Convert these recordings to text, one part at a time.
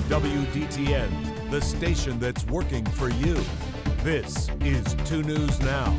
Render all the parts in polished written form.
WDTN, the station that's working for you. This is 2 News Now.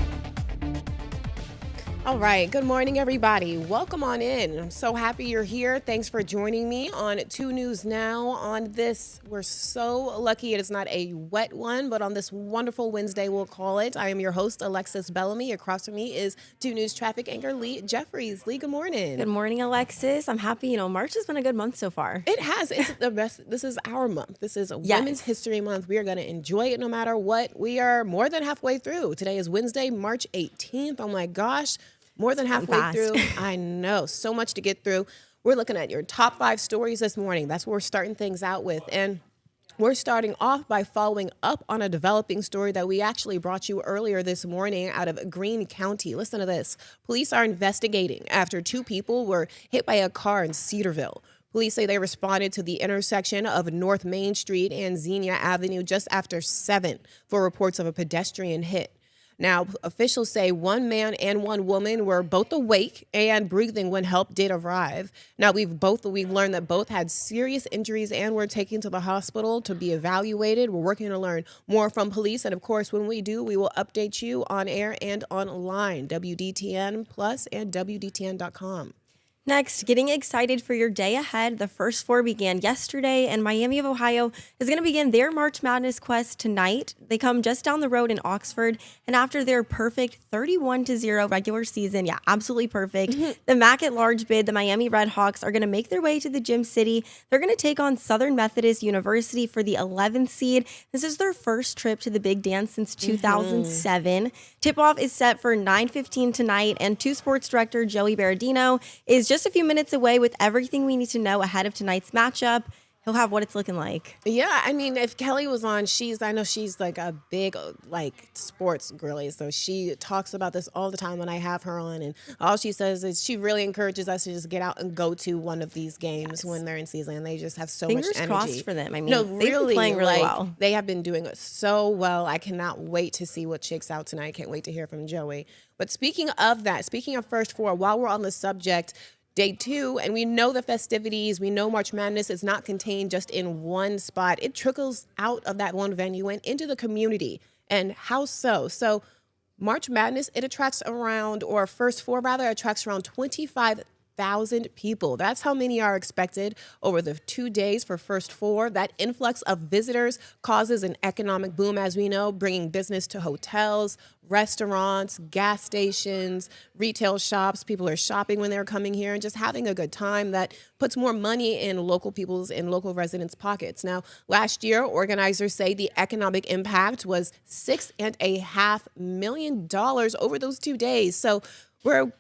All right. Good morning, everybody. Welcome on in. I'm so happy you're here. Thanks for joining me on 2 News Now on this. We're so lucky it is not a wet one, but on this wonderful Wednesday, we'll call it. I am your host, Alexis Bellamy. Across from me is 2 News traffic anchor Lee Jeffries. Lee, good morning. Good morning, Alexis. I'm happy. March has been a good month so far. It has. It's the best. This is our month. This is Women's History Month. We are going to enjoy it no matter what. We are more than halfway through. Today is Wednesday, March 18th. Oh my gosh. More than halfway through. I know. So much to get through. We're looking at your top 5 stories this morning. That's what we're starting things out with. And we're starting off by following up on a developing story that we actually brought you earlier this morning out of Greene County. Listen to this. Police are investigating after 2 people were hit by a car in Cedarville. Police say they responded to the intersection of North Main Street and Xenia Avenue just after 7 for reports of a pedestrian hit. Now, officials say 1 man and 1 woman were both awake and breathing when help did arrive. Now, we've learned that both had serious injuries and were taken to the hospital to be evaluated. We're working to learn more from police. And of course, when we do, we will update you on air and online, WDTN Plus and WDTN.com. Next, getting excited for your day ahead. The first 4 began yesterday, and Miami of Ohio is going to begin their March Madness quest tonight. They come just down the road in Oxford, and after their perfect 31-0 regular season, absolutely perfect, the MAC at large bid, the Miami Redhawks are going to make their way to the Gym City. They're going to take on Southern Methodist University for the 11th seed. This is their first trip to the Big Dance since 2007. Tip-off is set for 9:15 tonight, and 2 Sports Director Joey Berardino is just a few minutes away with everything we need to know ahead of tonight's matchup. He'll have what it's looking like. Yeah, I mean, if Kelly was on, I know she's like a big sports girly, so she talks about this all the time when I have her on, and all she says is she really encourages us to just get out and go to one of these games when they're in season, and they just have so much energy. Fingers crossed for them. I mean, no, they've been playing really well. They have been doing it so well. I cannot wait to see what shakes out tonight. Can't wait to hear from Joey. But speaking of first 4, while we're on the subject, Day 2, and we know the festivities, we know March Madness is not contained just in one spot. It trickles out of that one venue and into the community. And how so? So March Madness, it attracts around 25,000 people. That's how many are expected over the 2 days for first 4. That influx of visitors causes an economic boom, as we know, bringing business to hotels, restaurants, gas stations, retail shops. People are shopping when they're coming here and just having a good time. That puts more money in local residents' pockets. Now, last year, organizers say the economic impact was $6.5 million over those 2 days. So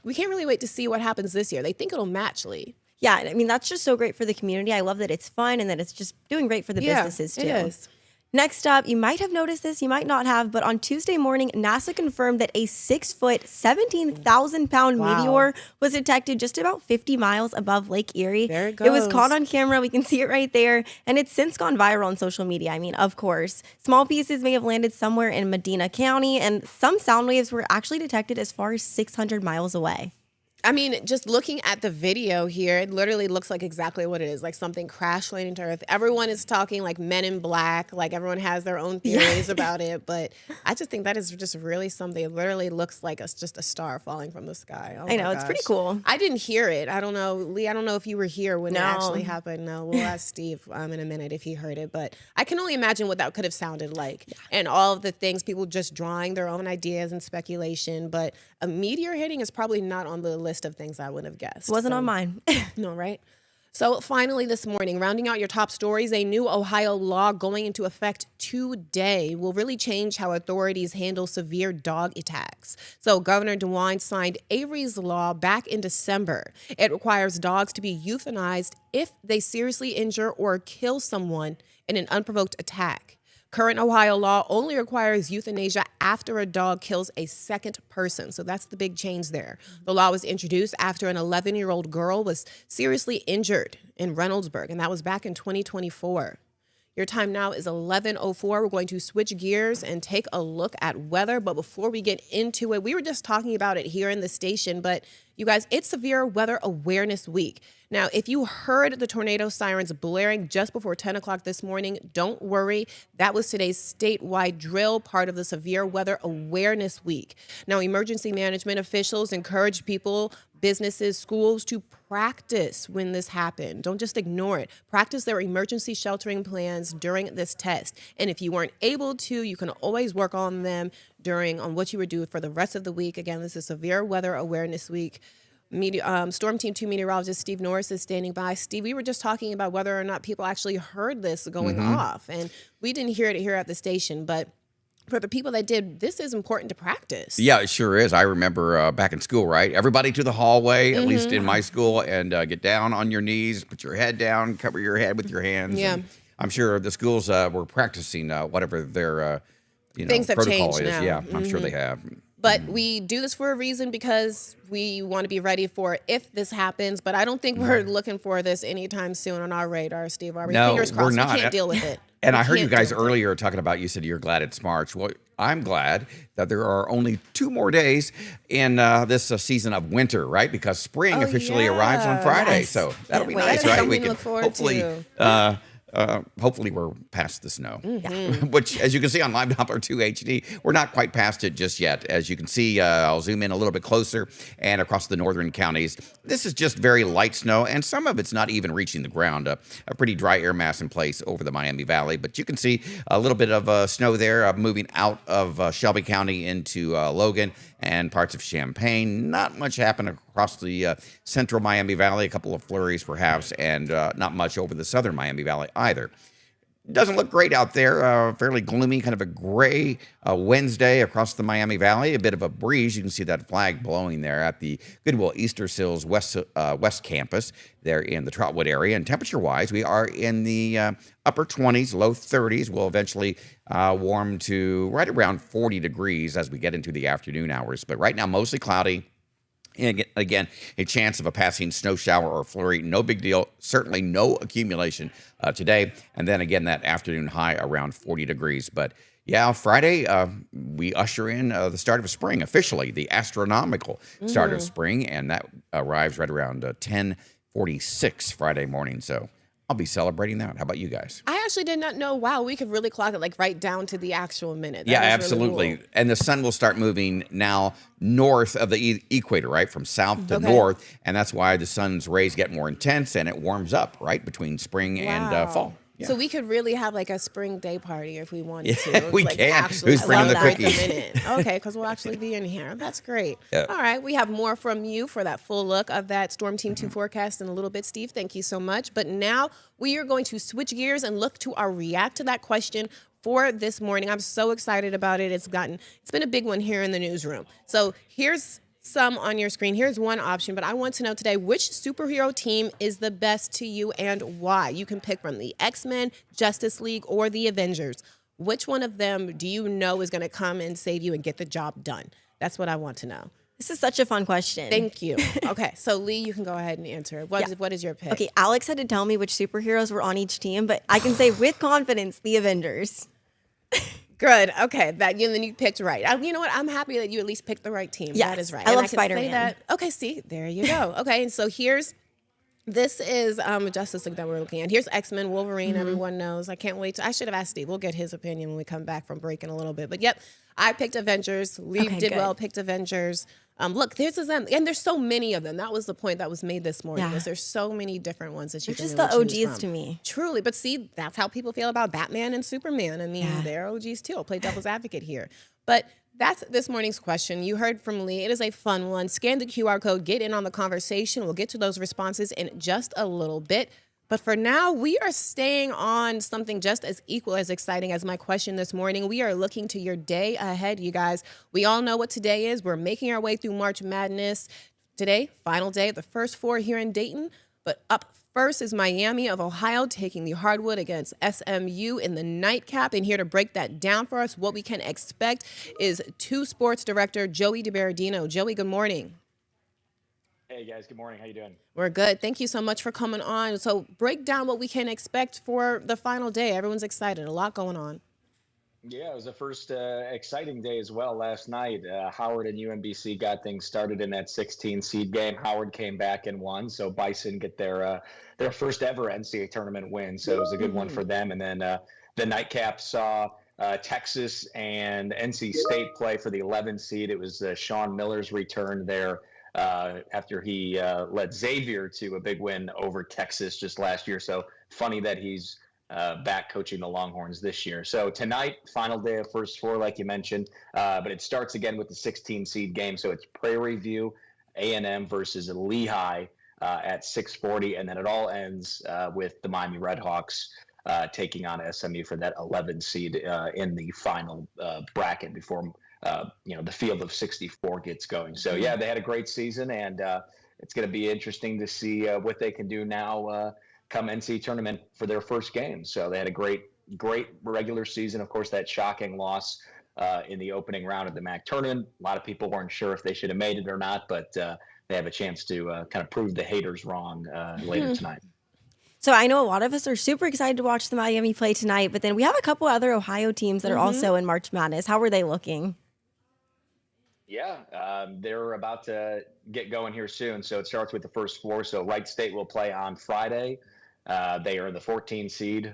we can't really wait to see what happens this year. They think it'll match, Lee. Yeah, I mean, that's just so great for the community. I love that it's fun and that it's just doing great for the businesses, too. It is. Next up, you might have noticed this, you might not have, but on Tuesday morning, NASA confirmed that a 6-foot, 17,000-pound meteor was detected just about 50 miles above Lake Erie. There it goes. It was caught on camera. We can see it right there. And it's since gone viral on social media. I mean, of course. Small pieces may have landed somewhere in Medina County, and some sound waves were actually detected as far as 600 miles away. I mean, just looking at the video here, it literally looks like exactly what it is, like something crash landing to Earth. Everyone is talking like Men in Black, like everyone has their own theories about it, but I just think that is just really something. It literally looks like just a star falling from the sky. Oh I know, it's pretty cool. I didn't hear it. I don't know, Lee, I don't know if you were here when it actually happened. No, we'll ask Steve in a minute if he heard it, but I can only imagine what that could have sounded like. Yeah. And all of the things, people just drawing their own ideas and speculation, but a meteor hitting is probably not on the list of things I would have guessed. Wasn't on mine. No, right? So finally this morning, rounding out your top stories, a new Ohio law going into effect today will really change how authorities handle severe dog attacks. So Governor DeWine signed Avery's law back in December. It requires dogs to be euthanized if they seriously injure or kill someone in an unprovoked attack. Current Ohio law only requires euthanasia after a dog kills a second person. So that's the big change there. The law was introduced after an 11-year-old girl was seriously injured in Reynoldsburg, and that was back in 2024. Your time now is 11:04. We're going to switch gears and take a look at weather. But before we get into it, we were just talking about it here in the station. But you guys, it's Severe Weather Awareness Week. Now, if you heard the tornado sirens blaring just before 10 o'clock this morning, don't worry. That was today's statewide drill, part of the Severe Weather Awareness Week. Now, emergency management officials encourage people, businesses, schools to practice when this happened. Don't just ignore it. Practice their emergency sheltering plans during this test. And if you weren't able to, you can always work on them on what you would do for the rest of the week. Again, this is Severe Weather Awareness Week. Storm Team 2 meteorologist Steve Norris is standing by. Steve, we were just talking about whether or not people actually heard this going off. And we didn't hear it here at the station, but for the people that did, this is important to practice. Yeah, it sure is. I remember back in school, right? Everybody to the hallway, at least in my school, and get down on your knees, put your head down, cover your head with your hands. Yeah. And I'm sure the schools were practicing whatever their Things have protocol changed is. now. Yeah, I'm sure they have. But we do this for a reason, because we want to be ready for if this happens. But I don't think we're looking for this anytime soon on our radar, Steve. Are we? No, Fingers crossed. we're not. We can't deal with it. And We I heard you can't guys deal with it. earlier talking about, you said you're glad it's March. Well, I'm glad that there are only 2 more days in this season of winter, right? Because spring officially arrives on Friday. Yes. So that'll be Well, nice, that is right? something We to can look forward hopefully, to. hopefully we're past the snow, which, as you can see on Live Doppler 2 HD, we're not quite past it just yet. As you can see, I'll zoom in a little bit closer, and across the northern counties, this is just very light snow, and some of it's not even reaching the ground. A pretty dry air mass in place over the Miami Valley, but you can see a little bit of snow there moving out of Shelby County into Logan and parts of Champaign. Not much happened across the central Miami Valley, a couple of flurries perhaps, and not much over the southern Miami Valley either. Doesn't look great out there. Fairly gloomy, kind of a gray Wednesday across the Miami Valley. A bit of a breeze. You can see that flag blowing there at the Goodwill Easter Sills West Campus there in the Trotwood area. And temperature-wise, we are in the upper 20s, low 30s. We'll eventually warm to right around 40 degrees as we get into the afternoon hours. But right now, mostly cloudy. And again, a chance of a passing snow shower or flurry. No big deal. Certainly no accumulation today. And then again, that afternoon high around 40 degrees. But yeah, Friday, we usher in the start of spring, officially, the astronomical start of spring. And that arrives right around 10:46 Friday morning. So I'll be celebrating that. How about you guys? I actually did not know. Wow, we could really clock it like right down to the actual minute. That Yeah, is absolutely. Really cool. And the sun will start moving now north of the equator, right? From south to north. And that's why the sun's rays get more intense and it warms up, right? Between spring and fall. Yeah. So we could really have like a spring day party if we wanted to. Yeah, we like can. Actually, Who's bringing the celebrate cookies? minute. Okay, because we'll actually be in here. That's great. Yeah. All right, we have more from you for that full look of that Storm Team 2 forecast in a little bit, Steve. Thank you so much. But now we are going to switch gears and look to our react to that question for this morning. I'm so excited about it. It's been a big one here in the newsroom. So here's some on your screen. Here's one option, but I want to know today, which superhero team is the best to you and why? You can pick from the X-Men, Justice League, or the Avengers. Which one of them do you know is going to come and save you and get the job done? That's what I want to know. This is such a fun question. Thank you. Okay, so Lee, you can go ahead and answer. What is your pick? Okay, Alex had to tell me which superheroes were on each team, but I can say with confidence, the Avengers. Good. Okay, then you picked right. You know what? I'm happy that you at least picked the right team. Yes, that is right. I love can say Spider-Man. that. Okay, see, there you go. Okay, and so this is Justice League that we're looking at. Here's X-Men, Wolverine. Everyone knows. I can't wait. I should have asked Steve. We'll get his opinion when we come back from break in a little bit. But yep, I picked Avengers. Lee did well, picked Avengers. Look, there's them, and there's so many of them. That was the point that was made this morning. Yeah. Is there's so many different ones that you They're can just really the choose OGs from. to me. Truly, but see, that's how people feel about Batman and Superman. I mean, they're OGs too. I'll play devil's advocate here, but that's this morning's question. You heard from Lee. It is a fun one. Scan the QR code. Get in on the conversation. We'll get to those responses in just a little bit. But for now, we are staying on something just as equal as exciting as my question this morning. We are looking to your day ahead, you guys. We all know what today is. We're making our way through March Madness. Today, final day of the first 4 here in Dayton. But up first is Miami of Ohio taking the hardwood against SMU in the nightcap. And here to break that down for us, what we can expect is 2 sports director Joey DiBardino. Joey, good morning. Hey guys, good morning. How you doing? We're good. Thank you so much for coming on. So break down what we can expect for the final day. Everyone's excited. A lot going on. Yeah, it was the first exciting day as well last night. Howard and UMBC got things started in that 16 seed game. Howard came back and won, so Bison get their first ever NCAA tournament win. So it was a good one for them. And then the nightcap saw Texas and NC State play for the 11 seed. It was Sean Miller's return there after he led Xavier to a big win over Texas just last year. So funny that he's back coaching the Longhorns this year. So tonight, final day of first four, like you mentioned, but it starts again with the 16 seed game. So it's Prairie View A&M versus Lehigh at 6:40, and then it all ends with the Miami Redhawks taking on SMU for that 11 seed in the final bracket before the field of 64 gets going. So yeah, they had a great season, and it's going to be interesting to see what they can do now come NCAA tournament for their first game. So they had a great regular season. Of course, that shocking loss in the opening round of the MAC tournament. A lot of people weren't sure if they should have made it or not, but they have a chance to kind of prove the haters wrong later tonight. So I know a lot of us are super excited to watch the Miami play tonight, but then we have a couple other Ohio teams that are also in March Madness. How are they looking? Yeah, they're about to get going here soon. So it starts with the first four. So Wright State will play on Friday. They are the 14 seed,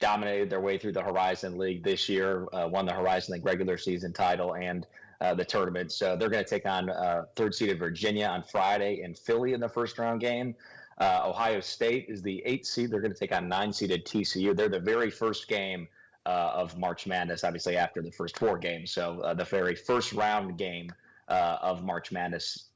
dominated their way through the Horizon League this year, won the Horizon League regular season title and the tournament. So they're going to take on third seeded Virginia on Friday in Philly in the first round game. Ohio State is the 8th seed. They're going to take on 9-seeded TCU. They're the very first game of March Madness, obviously after the first four games. So the very first round game of March Madness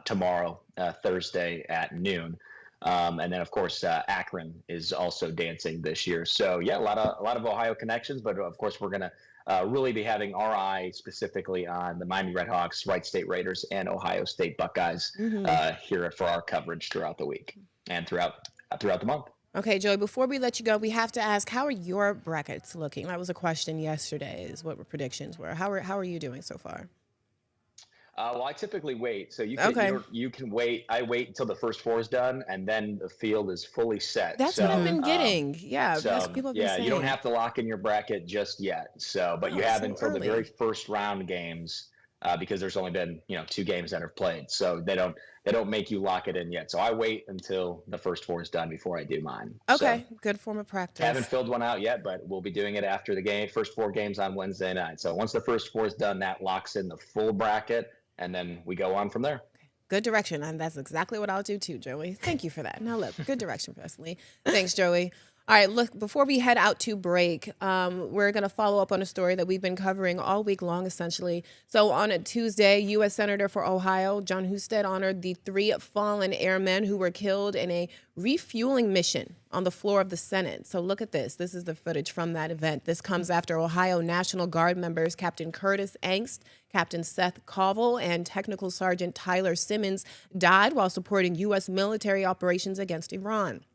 tomorrow, Thursday at noon. And then, of course, Akron is also dancing this year. So, yeah, a lot of Ohio connections. But, of course, we're going to really be having our eye specifically on the Miami Redhawks, Wright State Raiders, and Ohio State Buckeyes here for our coverage throughout the week and throughout the month. Okay, Joey, before we let you go, we have to ask, how are your brackets looking? That was a question yesterday, is what predictions were. How are you doing so far? Well, I typically wait. So you can wait. I wait until the first four is done, and then the field is fully set. That's what I've been getting. That's people have been saying. You don't have to lock in your bracket just yet. So, but you have until the very first round games because there's only been 2 games that have played. So they don't make you lock it in yet. So I wait until the first four is done before I do mine. Okay, so, good form of practice. Haven't filled one out yet, but we'll be doing it after the first 4 games on Wednesday night. So once the first four is done, that locks in the full bracket. And then we go on from there. Okay. Good direction. And that's exactly what I'll do too, Joey. Thank you for that. Now, look, good direction, Presley. Thanks, Joey. All right, look, before we head out to break, we're going to follow up on a story that we've been covering all week long, essentially. So on a Tuesday, U.S. Senator for Ohio, John Husted, honored the 3 fallen airmen who were killed in a refueling mission on the floor of the Senate. So look at this. This is the footage from that event. This comes after Ohio National Guard members Captain Curtis Angst, Captain Seth Covell, and Technical Sergeant Tyler Simmons died while supporting U.S. military operations against Iran.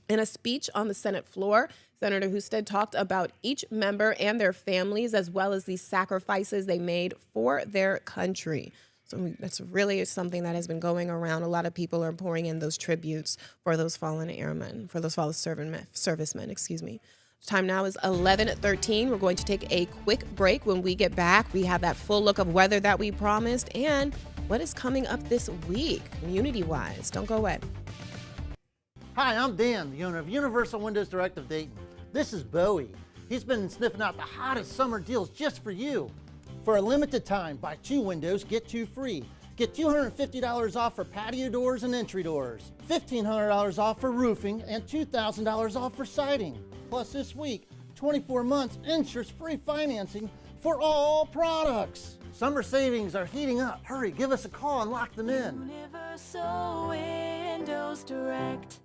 In a speech on the Senate floor, Senator Husted talked about each member and their families, as well as the sacrifices they made for their country. So that's really something that has been going around. A lot of people are pouring in those tributes for those fallen airmen, for those fallen servicemen. Time now is 11:13. We're going to take a quick break. When we get back, we have that full look of weather that we promised and what is coming up this week, community-wise. Don't go away. Hi, I'm Dan, the owner of Universal Windows Direct of Dayton. This is Bowie. He's been sniffing out the hottest summer deals just for you. For a limited time, buy 2 windows, get 2 free. Get $250 off for patio doors and entry doors, $1,500 off for roofing, and $2,000 off for siding. Plus this week, 24 months interest-free financing for all products. Summer savings are heating up. Hurry, give us a call and lock them in. Universal Windows Direct.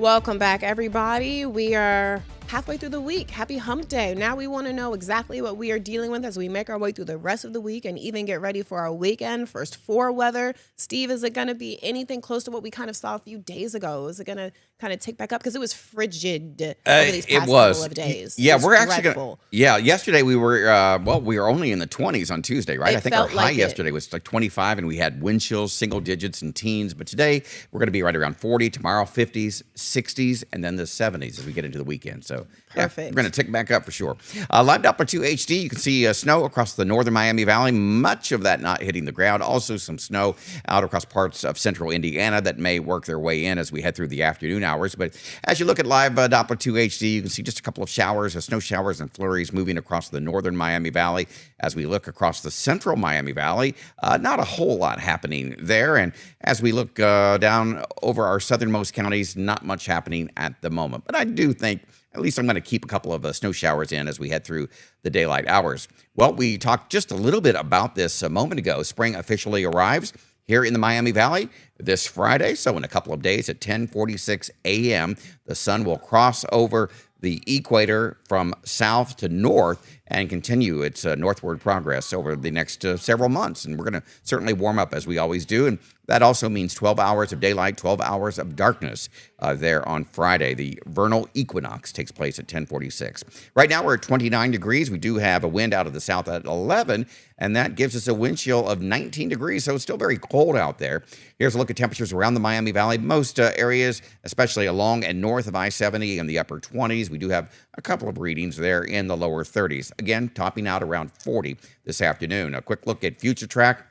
Welcome back, everybody. We are halfway through the week. Happy hump day. Now we want to know exactly what we are dealing with as we make our way through the rest of the week and even get ready for our weekend. First 4 weather. Steve, is it going to be anything close to what we kind of saw a few days ago? Is it going to kind of tick back up? Because it was frigid over these past couple of days. Yeah, we're actually going to. Yeah, yesterday we were, we were only in the 20s on Tuesday, right? I think our high yesterday was like 25, and we had wind chills, single digits and teens. But today we're going to be right around 40. Tomorrow, 50s, 60s, and then the 70s as we get into the weekend. So perfect. Yeah, we're going to tick back up for sure. Live Doppler 2 HD, you can see snow across the northern Miami Valley, much of that not hitting the ground. Also some snow out across parts of central Indiana that may work their way in as we head through the afternoon hours. But as you look at Live Doppler 2 HD, you can see just a couple of showers, snow showers and flurries moving across the northern Miami Valley. As we look across the central Miami Valley, not a whole lot happening there. And as we look down over our southernmost counties, not much happening at the moment. But I do think at least I'm going to keep a couple of snow showers in as we head through the daylight hours. Well, we talked just a little bit about this a moment ago. Spring officially arrives here in the Miami Valley this Friday. So in a couple of days at 10:46 a.m., the sun will cross over the equator from south to north and continue its northward progress over the next several months. And we're going to certainly warm up as we always do. And that also means 12 hours of daylight, 12 hours of darkness there on Friday. The vernal equinox takes place at 10:46. Right now we're at 29 degrees. We do have a wind out of the south at 11, and that gives us a wind chill of 19 degrees. So it's still very cold out there. Here's a look at temperatures around the Miami Valley. Most areas, especially along and north of I-70 in the upper 20s. We do have a couple of readings there in the lower 30s. Again, topping out around 40 this afternoon. A quick look at future track.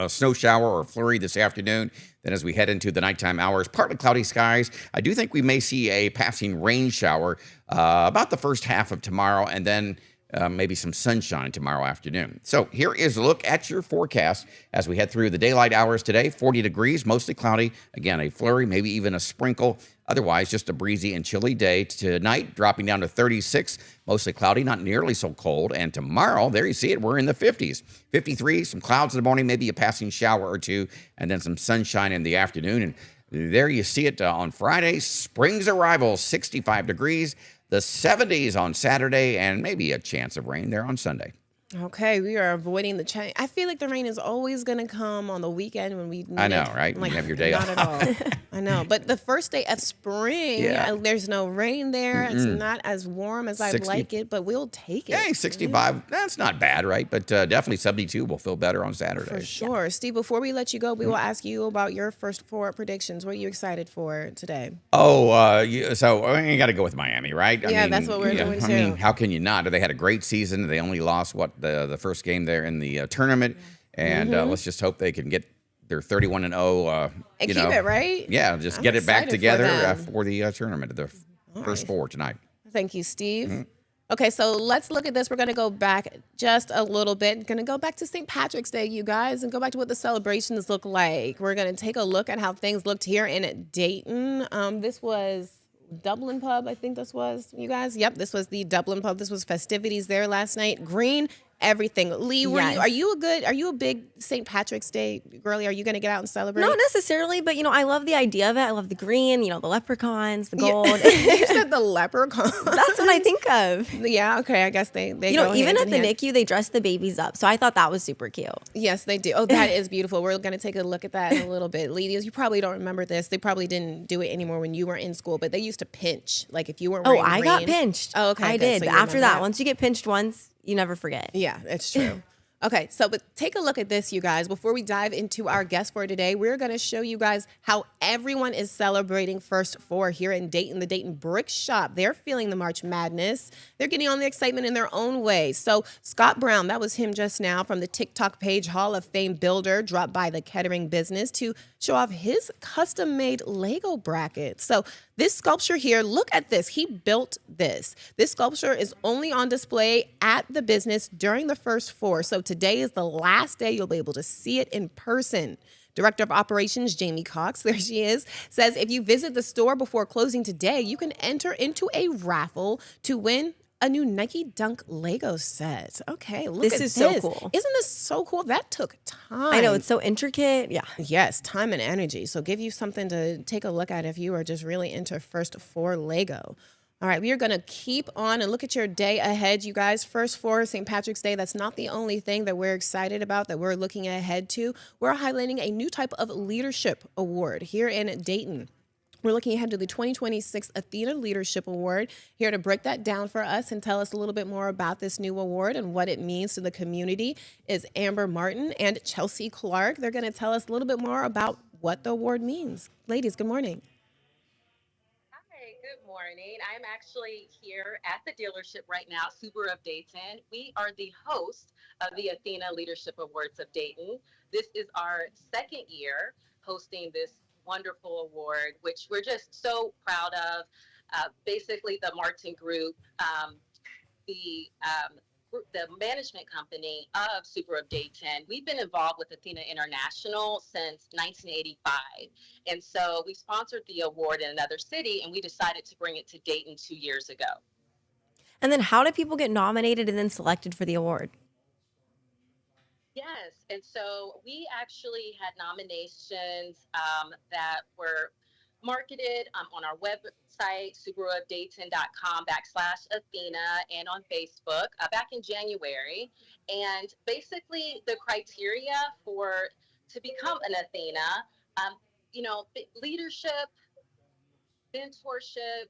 Snow shower or flurry this afternoon. Then as we head into the nighttime hours, partly cloudy skies. I do think we may see a passing rain shower about the first half of tomorrow, and then maybe some sunshine tomorrow afternoon. So here is a look at your forecast as we head through the daylight hours today. 40 degrees, mostly cloudy. Again, a flurry, maybe even a sprinkle. Otherwise, just a breezy and chilly day. Tonight, dropping down to 36, mostly cloudy, not nearly so cold. And tomorrow, there you see it, we're in the 50s. 53, some clouds in the morning, maybe a passing shower or two, and then some sunshine in the afternoon. And there you see it on Friday, spring's arrival, 65 degrees. The 70s on Saturday, and maybe a chance of rain there on Sunday. Okay, we are avoiding the change. I feel like the rain is always going to come on the weekend when we need I know, it. right? Like, you have your day off. Not at all. I know. But the first day of spring, there's no rain there. It's not as warm as I'd like it, but we'll take it. Hey, 65, that's not bad, right? But definitely 72 will feel better on Saturday. For sure. Yeah. Steve, before we let you go, we will ask you about your first 4 predictions. What are you excited for today? Oh, so you got to go with Miami, right? I mean, that's what we're doing too. I mean, how can you not? They had a great season. They only lost, the first game there in the tournament. And let's just hope they can get their 31-0. And keep it, right? Yeah, just get it back together for the tournament, the first 4 tonight. Thank you, Steve. Okay, so let's look at this. We're going to go back just a little bit. Going to go back to St. Patrick's Day, you guys, and go back to what the celebrations look like. We're going to take a look at how things looked here in Dayton. This was Dublin Pub, I think this was, you guys. Yep, this was the Dublin Pub. This was festivities there last night. Green, everything. Lee, are you a big St. Patrick's Day girly? Are you going to get out and celebrate? Not necessarily, but I love the idea of it. I love the green, the leprechauns, the gold. You said the leprechauns. That's what I think of. Yeah, okay. I guess they go even at the NICU, they dress the babies up. So I thought that was super cute. Yes, they do. Oh, that is beautiful. We're going to take a look at that in a little bit. Ladies, you probably don't remember this. They probably didn't do it anymore when you were in school, but they used to pinch. Like if you weren't wearing I got pinched. Oh, okay. I did. So after that, once you get pinched once, you never forget. Yeah, it's true. Okay, but take a look at this, you guys. Before we dive into our guest for today, we're going to show you guys how everyone is celebrating First 4 here in Dayton, the Dayton Brick Shop. They're feeling the March Madness. They're getting on the excitement in their own way. So Scott Brown, that was him just now from the TikTok page, Hall of Fame builder, dropped by the Kettering business to show off his custom-made Lego bracket. So this sculpture here, look at this. He built this. This sculpture is only on display at the business during the First 4. So today is the last day you'll be able to see it in person. Director of Operations, Jamie Cox, there she is, says if you visit the store before closing today, you can enter into a raffle to win a new Nike Dunk Lego set. Okay, look This at is this. so cool. Isn't this so cool? That took time. I know, it's so intricate. Yeah. Yes, time and energy. So give you something to take a look at if you are just really into First Four Lego. All right, we are going to keep on and look at your day ahead, you guys. First for St. Patrick's Day, that's not the only thing that we're excited about, that we're looking ahead to. We're highlighting a new type of leadership award here in Dayton. We're looking ahead to the 2026 Athena Leadership Award. Here to break that down for us and tell us a little bit more about this new award and what it means to the community is Amber Martin and Chelsea Clark. They're going to tell us a little bit more about what the award means. Ladies, good morning. Good morning. I'm actually here at the dealership right now, Subaru of Dayton. We are the host of the Athena Leadership Awards of Dayton. This is our second year hosting this wonderful award, which we're just so proud of. Basically, the Martin Group, the management company of Subaru of Dayton, we've been involved with Athena International since 1985. And so we sponsored the award in another city, and we decided to bring it to Dayton 2 years ago. And then how do people get nominated and then selected for the award? Yes, and so we actually had nominations that were marketed on our website, subaruofdayton.com/Athena, and on Facebook back in January. And basically the criteria to become an Athena, leadership, mentorship,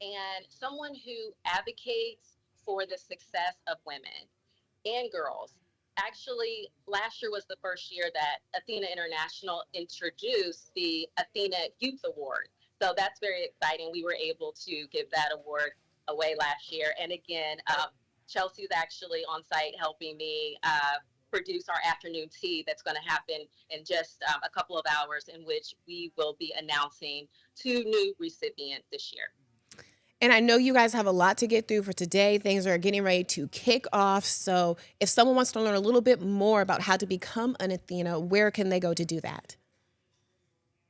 and someone who advocates for the success of women and girls. Actually, last year was the first year that Athena International introduced the Athena Youth Award. So that's very exciting. We were able to give that award away last year. And again, Chelsea's actually on site helping me produce our afternoon tea that's going to happen in just a couple of hours, in which we will be announcing 2 new recipients this year. And I know you guys have a lot to get through for today. Things are getting ready to kick off. So if someone wants to learn a little bit more about how to become an Athena, where can they go to do that?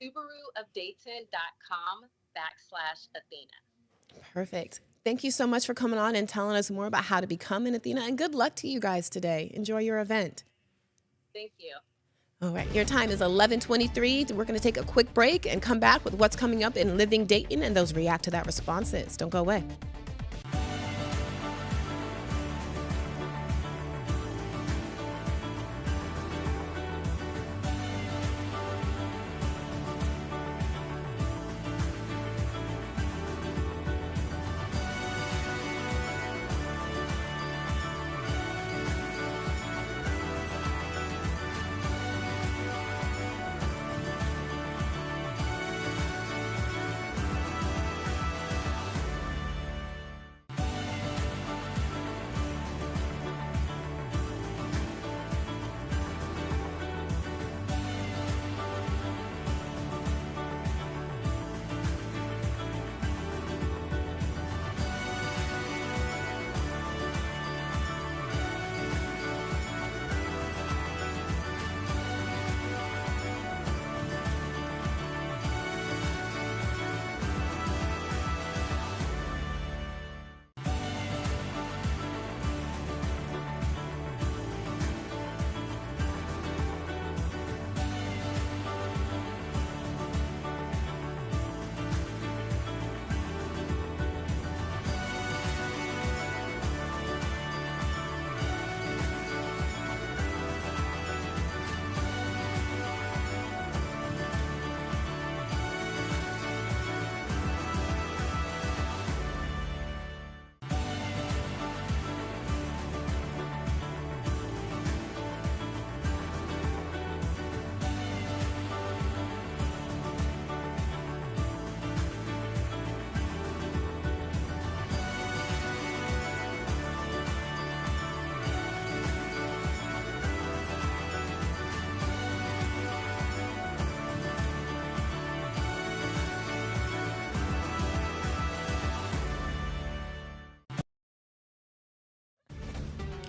subaruofdayton.com/Athena. Perfect. Thank you so much for coming on and telling us more about how to become an Athena. And good luck to you guys today. Enjoy your event. Thank you. All right, your time is 11:23. We're going to take a quick break and come back with what's coming up in Living Dayton and those React to That responses. Don't go away.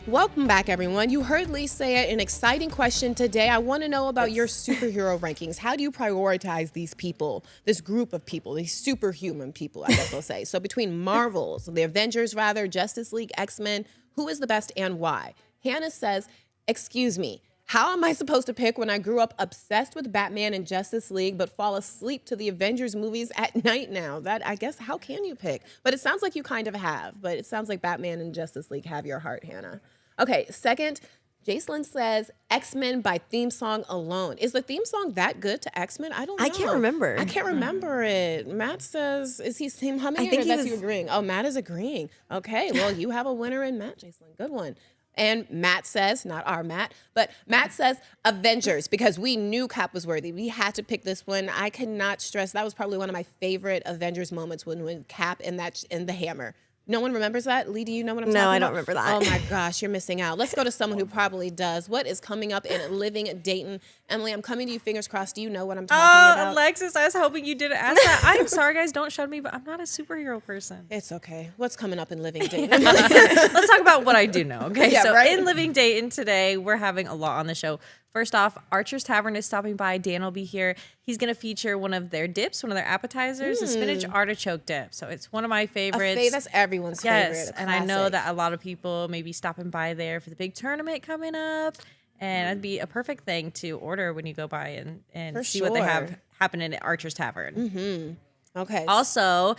Welcome back, everyone. You heard Lee say an exciting question today. I want to know about your superhero rankings. How do you prioritize these people, this group of people, these superhuman people, I guess I'll say? So between Marvels, the Avengers rather, Justice League, X-Men, who is the best and why? Hannah says, excuse me, how am I supposed to pick when I grew up obsessed with Batman and Justice League but fall asleep to the Avengers movies at night now? That, I guess, how can you pick? But it sounds like you kind of have. But it sounds like Batman and Justice League have your heart, Hannah. Okay, second, Jacelyn says X-Men by theme song alone. Is the theme song that good to X-Men? I don't know. I can't remember. I can't remember it. Matt says, is he humming I think or that's you agreeing? Oh, Matt is agreeing. Okay, well, you have a winner in Matt, Jacelyn. Good one. And Matt says, not our Matt, but Matt says Avengers because we knew Cap was worthy. We had to pick this one. I cannot stress, that was probably one of my favorite Avengers moments when Cap and the hammer. No one remembers that? Lee, do you know what I'm talking about? No, I don't remember that. Oh my gosh, you're missing out. Let's go to someone who probably does. What is coming up in Living Dayton? Emily, I'm coming to you, fingers crossed. Do you know what I'm talking about? Alexis, I was hoping you didn't ask that. I am sorry, guys. Don't shun me, but I'm not a superhero person. It's okay. What's coming up in Living Dayton? Let's talk about what I do know, okay? Yeah, so right? in Living Dayton today, we're having a lot on the show. First off, Archer's Tavern is stopping by. Dan will be here. He's going to feature one of their dips, one of their appetizers, the spinach artichoke dip. So it's one of my favorites. That's everyone's favorite. Yes, and I know that a lot of people may be stopping by there for the big tournament coming up. And it'd be a perfect thing to order when you go by and see what they have happening at Archer's Tavern. Okay. Also,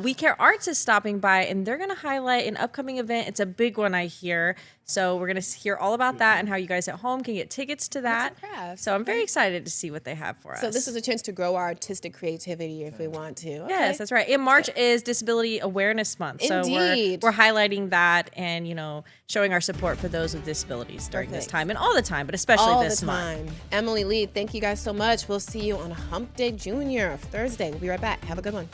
We Care Arts is stopping by, and they're going to highlight an upcoming event. It's a big one, I hear. So we're going to hear all about that and how you guys at home can get tickets to that. So I'm very excited to see what they have for us. So this is a chance to grow our artistic creativity if we want to. Okay. Yes, that's right. In March is Disability Awareness Month. So we're highlighting that and, showing our support for those with disabilities during this time and all the time, but especially this month. Emily, Lee, thank you guys so much. We'll see you on Hump Day Junior Thursday. We'll be right back. Have a good one.